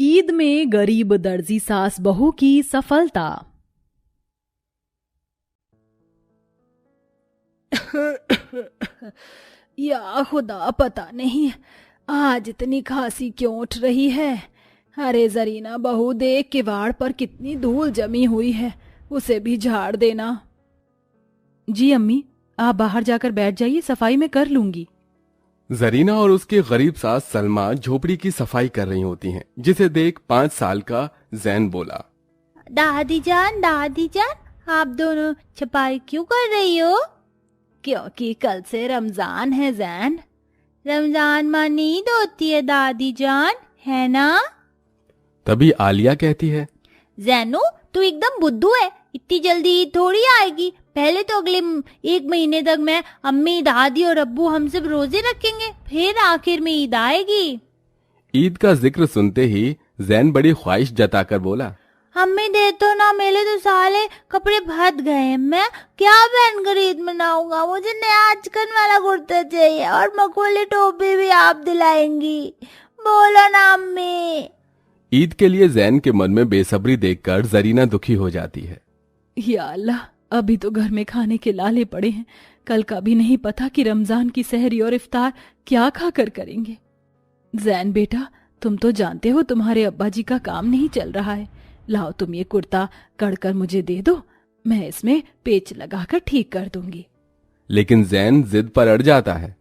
ईद में गरीब दर्जी सास बहू की सफलता। या खुदा, पता नहीं आज इतनी खांसी क्यों उठ रही है। अरे जरीना बहू, देख किवाड़ पर कितनी धूल जमी हुई है, उसे भी झाड़ देना। जी अम्मी, आप बाहर जाकर बैठ जाइए, सफाई में कर लूंगी। जरीना और उसकी गरीब सास सलमा झोपड़ी की सफाई कर रही होती हैं, जिसे देख 5 साल का जैन बोला, दादी जान आप दोनों छपाई क्यों कर रही हो? क्योंकि कल से रमजान है जैन। रमजान मानी ईद होती है दादी जान, है ना? तभी आलिया कहती है, जैनू तू एकदम बुद्धू है, इतनी जल्दी ईद थोड़ी आएगी। पहले तो अगले 1 महीने तक मैं, अम्मी, दादी और अब्बू हम सब रोजे रखेंगे, फिर आखिर में ईद आएगी। ईद का जिक्र सुनते ही जैन बड़ी ख्वाहिश जताकर बोला, अम्मी दे तो ना, मेरे तो साले कपड़े फट गए, मैं क्या पहनकर ईद मनाऊंगा? मुझे नया अचकन वाला कुर्ता चाहिए और मखमली टोपी भी आप दिलाएंगी, बोलो ना अम्मी। ईद के लिए जैन के मन में बेसब्री देखकर जरीना दुखी हो जाती है। या अल्लाह, अभी तो घर में खाने के लाले पड़े हैं, कल का भी नहीं पता कि रमजान की सहरी और इफ्तार क्या खाकर करेंगे। जैन बेटा, तुम तो जानते हो तुम्हारे अब्बा जी का काम नहीं चल रहा है। लाओ तुम ये कुर्ता कड़कर मुझे दे दो, मैं इसमें पेच लगाकर ठीक कर दूंगी। लेकिन जैन जिद पर अड़ जाता है,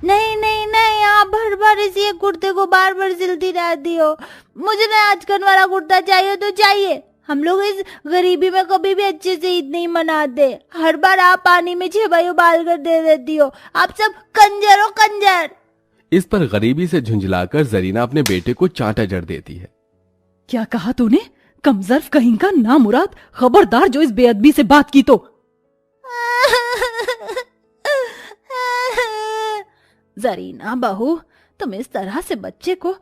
नहीं नहीं नहीं, आप भर भर इसी एक कुर्ते को बार बार सिलती रहती हो। मुझे ना आजकल वाला कुर्ता चाहिए तो चाहिए। हम लोग इस गरीबी में कभी भी अच्छे से ईद नहीं मनाते। हर बार आप पानी में छेबाई उबाल कर दे देती हो। आप सब कंजर हो, कंजर। इस पर गरीबी से झुंझलाकर जरीना अपने बेटे को चांटा जड़ देती है। क्या कहा तूने? कमजर्फ कहीं का नामुराद, खबरदार जो इस बेअदबी से बात की तो। जरीना बहू, तुम इस तरह से बच्चे को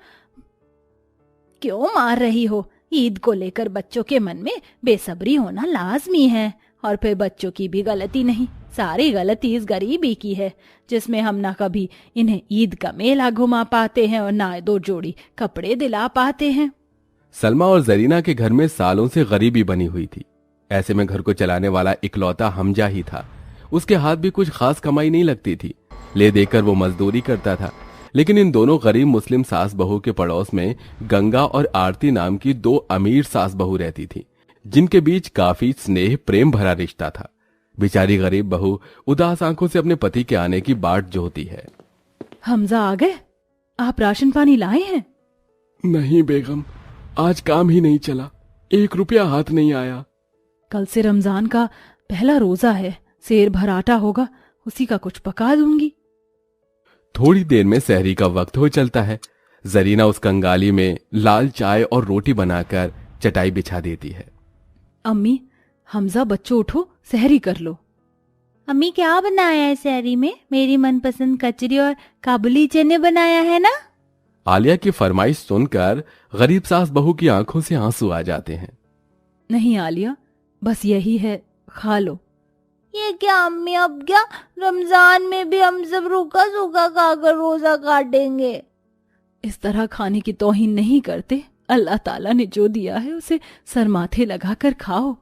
क्यों मार रही हो? ईद को लेकर बच्चों के मन में बेसब्री होना लाजमी है, और फिर बच्चों की भी गलती नहीं, सारी गलती इस गरीबी की है, जिसमें हम ना कभी इन्हें ईद का मेला घुमा पाते हैं और ना 2 जोड़ी कपड़े दिला पाते हैं। सलमा और जरीना के घर में सालों से गरीबी बनी हुई थी। ऐसे में घर को चलाने वाला इकलौता हमजा ही था। उसके हाथ भी कुछ खास कमाई नहीं लगती थी, ले देकर वो मजदूरी करता था। लेकिन इन दोनों गरीब मुस्लिम सास बहू के पड़ोस में गंगा और आरती नाम की 2 अमीर सास बहू रहती थी, जिनके बीच काफी स्नेह प्रेम भरा रिश्ता था। बेचारी गरीब बहू उदास आंखों से अपने पति के आने की बाट जोहती है। हमजा आ गए? आप राशन पानी लाए हैं? नहीं बेगम, आज काम ही नहीं चला, 1 रुपया हाथ नहीं आया। कल से रमजान का पहला रोजा है, सेर भर आटा होगा, उसी का कुछ पका दूंगी। थोड़ी देर में सहरी का वक्त हो चलता है। जरीना उस कंगाली में लाल चाय और रोटी बनाकर चटाई बिछा देती है। अम्मी, हमजा बच्चों उठो, सहरी कर लो। अम्मी क्या बनाया है सहरी में? मेरी मनपसंद कचरी और काबुली चने बनाया है ना? आलिया की फरमाइश सुनकर गरीब सास बहू की आंखों से आंसू आ जाते हैं। नहीं आलिया, बस यही है, खा लो। ये क्या अम्मी, अब क्या रमजान में भी हम सब रूखा सूखा खाकर रोजा काटेंगे? इस तरह खाने की तौहीन नहीं करते। अल्लाह ताला ने जो दिया है उसे सर माथे लगाकर खाओ।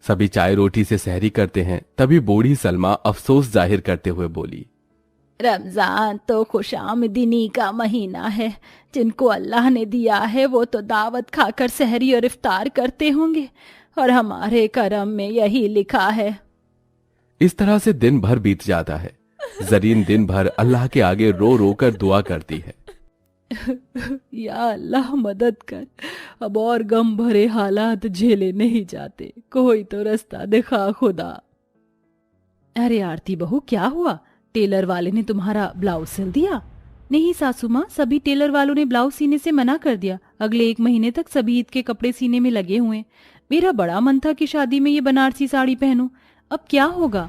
सभी चाय रोटी से सहरी करते हैं। तभी बूढ़ी सलमा अफसोस जाहिर करते हुए बोली, रमजान तो खुशामदीनी का महीना है, जिनको अल्लाह ने दिया है वो तो दावत खाकर सहरी और इफ्तार करते होंगे, और हमारे करम में यही लिखा है। इस तरह से दिन भर बीत जाता है। जरीन दिन भर अल्लाह के आगे रो रो कर दुआ करती है, या अल्लाह मदद कर, अब और गम भरे हालात झेले नहीं जाते, कोई तो रास्ता दिखा खुदा। अरे आरती बहू, क्या हुआ? टेलर वाले ने तुम्हारा ब्लाउज सिल दिया? नहीं सासू माँ, सभी टेलर वालों ने ब्लाउज सीने से मना कर दिया। अगले 1 महीने तक सभी ईद के कपड़े सीने में लगे हुए। मेरा बड़ा मन था कि शादी में ये बनारसी साड़ी पहनूं, अब क्या होगा?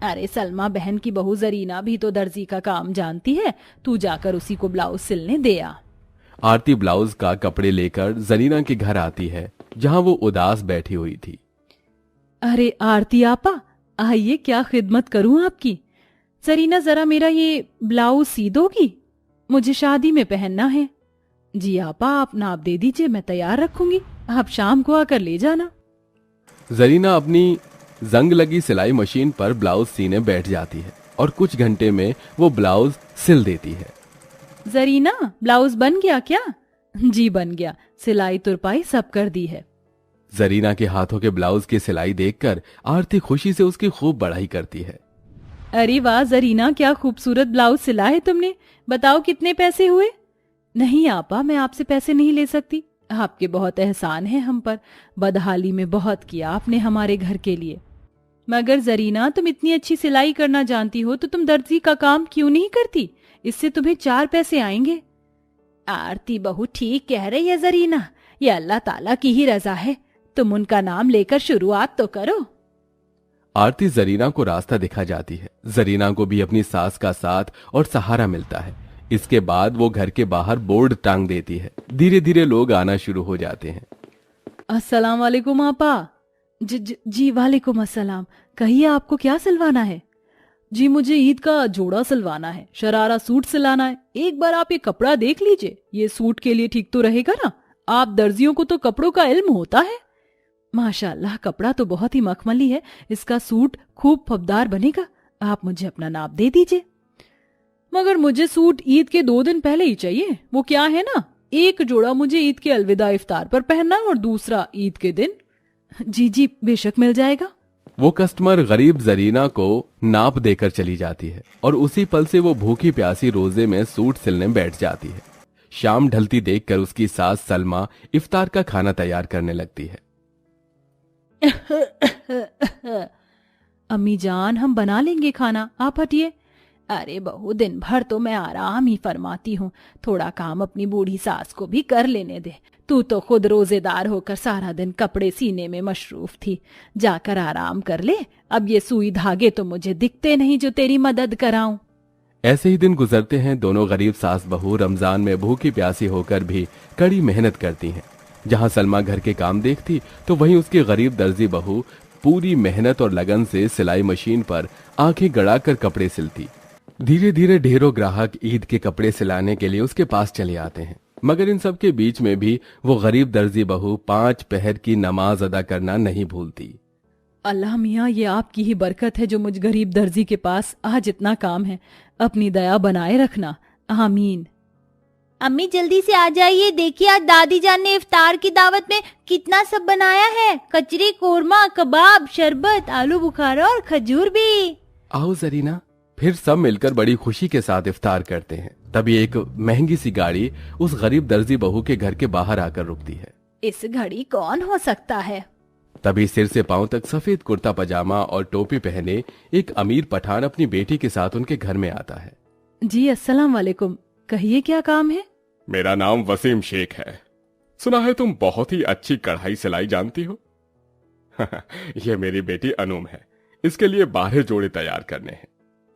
अरे सलमा बहन की बहू जरीना भी तो दर्जी का काम जानती है, तू जाकर उसी को ब्लाउज सिलने दे आ। आरती ब्लाउज का कपड़े लेकर जरीना के घर आती है, जहां वो उदास बैठी हुई थी। अरे आरती आपा, आइए, क्या खिदमत करूं आपकी? जरीना, जरा मेरा ये ब्लाउज सी दोगी, मुझे शादी में पहनना है। जी आपा, आप नाप दे दीजिए, मैं तैयार रखूंगी, आप शाम को आकर ले जाना। जरीना अपनी जंग लगी सिलाई मशीन पर ब्लाउज सीने बैठ जाती है और कुछ घंटे में वो ब्लाउज सिल देती है। जरीना, ब्लाउज बन गया क्या? जी बन गया, सिलाई तुरपाई सब कर दी है। जरीना के हाथों के ब्लाउज की सिलाई देखकर आरती खुशी से उसकी खूब बड़ाई करती है। अरे वाह जरीना, क्या खूबसूरत ब्लाउज सिला है तुमने, बताओ कितने पैसे हुए? नहीं आपा, मैं आपसे पैसे नहीं ले सकती, आपके बहुत एहसान है हम पर, बदहाली में बहुत किया आपने हमारे घर के लिए। मगर जरीना, तुम इतनी अच्छी सिलाई करना जानती हो तो तुम दर्जी का काम क्यों नहीं करती? इससे तुम्हें 4 पैसे आएंगे। आरती बहू ठीक कह रही है जरीना, ये अल्लाह ताला की ही रजा है, तुम उनका नाम लेकर शुरुआत तो करो। आरती जरीना को रास्ता दिखा जाती है। जरीना को भी अपनी सास का साथ और सहारा मिलता है। इसके बाद वो घर के बाहर बोर्ड टांग देती है। धीरे धीरे लोग आना शुरू हो जाते हैं। अस्सलाम वालेकुम आपा। जी वालेकुम अस्सलाम, कहिए आपको क्या सिलवाना है? जी मुझे ईद का जोड़ा सिलवाना है, शरारा सूट सिलाना है। एक बार आप ये कपड़ा देख लीजिए, ये सूट के लिए ठीक तो रहेगा ना? आप दर्जियों को तो कपड़ों का इल्म होता है। माशाल्लाह, कपड़ा तो बहुत ही मखमली है, इसका सूट खूब फबदार बनेगा। आप मुझे अपना नाप दे दीजिए। मगर मुझे सूट ईद के 2 दिन पहले ही चाहिए। वो क्या है ना, एक जोड़ा मुझे ईद के अलविदा इफ्तार पर पहनना और दूसरा ईद के दिन। जी बेशक मिल जाएगा। वो कस्टमर गरीब जरीना को नाप देकर चली जाती है और उसी पल से वो भूखी प्यासी रोजे में सूट सिलने बैठ जाती है। शाम ढलती देखकर उसकी सास सलमा इफ्तार का खाना तैयार करने लगती है। अम्मी जान, हम बना लेंगे खाना, आप हटिए। अरे बहू, दिन भर तो मैं आराम ही फरमाती हूँ, थोड़ा काम अपनी बूढ़ी सास को भी कर लेने दे। तू तो खुद रोजेदार होकर सारा दिन कपड़े सीने में मशरूफ थी, जाकर आराम कर ले। अब ये सुई धागे तो मुझे दिखते नहीं जो तेरी मदद कराऊं। ऐसे ही दिन गुजरते हैं। दोनों गरीब सास बहू रमजान में भूखी प्यासी होकर भी कड़ी मेहनत करती हैं। जहां सलमा घर के काम देखती तो वहीं उसकी गरीब दर्जी बहू पूरी मेहनत और लगन से सिलाई मशीन पर आंखें गड़ाकर कपड़े सिलती। धीरे धीरे ढेरों ग्राहक ईद के कपड़े सिलाने के लिए उसके पास चले आते हैं। मगर इन सब के बीच में भी वो गरीब दर्जी बहू 5 पहर की नमाज अदा करना नहीं भूलती। अल्लाह मियाँ, ये आपकी ही बरकत है जो मुझ गरीब दर्जी के पास आज इतना काम है, अपनी दया बनाए रखना, आमीन। अम्मी जल्दी से आ जाइए, देखिए आज दादी जान ने इफ्तार की दावत में कितना सब बनाया है। कचरी, कोरमा, कबाब, शरबत, आलू बुखारा और खजूर भी। आओ जरीना। फिर सब मिलकर बड़ी खुशी के साथ इफ्तार करते हैं। तभी एक महंगी सी गाड़ी उस गरीब दर्जी बहू के घर के बाहर आकर रुकती है। इस घड़ी कौन हो सकता है? तभी सिर से पांव तक सफेद कुर्ता पजामा और टोपी पहने एक अमीर पठान अपनी बेटी के साथ उनके घर में आता है। जी अस्सलाम वालेकुम, कहिए क्या काम है? मेरा नाम वसीम शेख है। सुना है तुम बहुत ही अच्छी कढ़ाई सिलाई जानती हो। यह मेरी बेटी अनूम है, इसके लिए 12 जोड़े तैयार करने हैं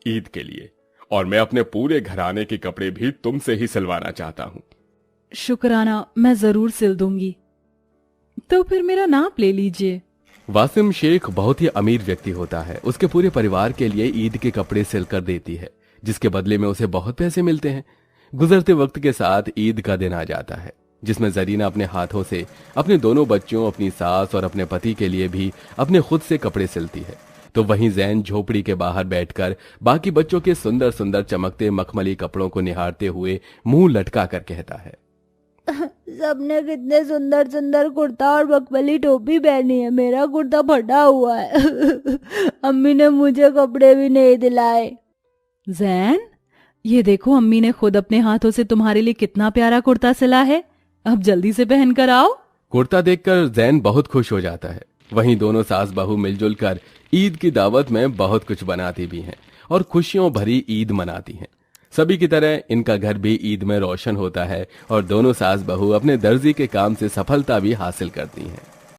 ईद के लिए, और मैं अपने पूरे घराने के कपड़े भी तुमसे ही सिलवाना चाहता हूँ। शुक्राना, मैं जरूर सिल दूंगी। तो फिर मेरा नाप ले लीजिए। वासिम शेख बहुत ही अमीर व्यक्ति होता है। उसके पूरे परिवार के लिए ईद के कपड़े सिलकर देती है, जिसके बदले में उसे बहुत पैसे मिलते हैं। गुजरते वक्त के साथ ईद का दिन आ जाता है, जिसमें जरीना अपने हाथों से अपने दोनों बच्चों, अपनी सास और अपने पति के लिए भी अपने खुद से कपड़े सिलती है। तो वहीं जैन झोपड़ी के बाहर बैठकर बाकी बच्चों के सुंदर सुंदर चमकते मखमली कपड़ों को निहारते हुए मुंह लटका कर कहता है, सबने कितने सुंदर सुंदर कुर्ता और मखमली टोपी पहनी है, मेरा कुर्ता फटा हुआ है। अम्मी ने मुझे कपड़े भी नहीं दिलाए। जैन, ये देखो, अम्मी ने खुद अपने हाथों से तुम्हारे लिए कितना प्यारा कुर्ता सिला है, अब जल्दी से पहन कर आओ। कुर्ता देखकर जैन बहुत खुश हो जाता है। वहीं दोनों सास बहू मिलजुल कर ईद की दावत में बहुत कुछ बनाती भी हैं और खुशियों भरी ईद मनाती हैं। सभी की तरह इनका घर भी ईद में रोशन होता है और दोनों सास बहू अपने दर्जी के काम से सफलता भी हासिल करती हैं।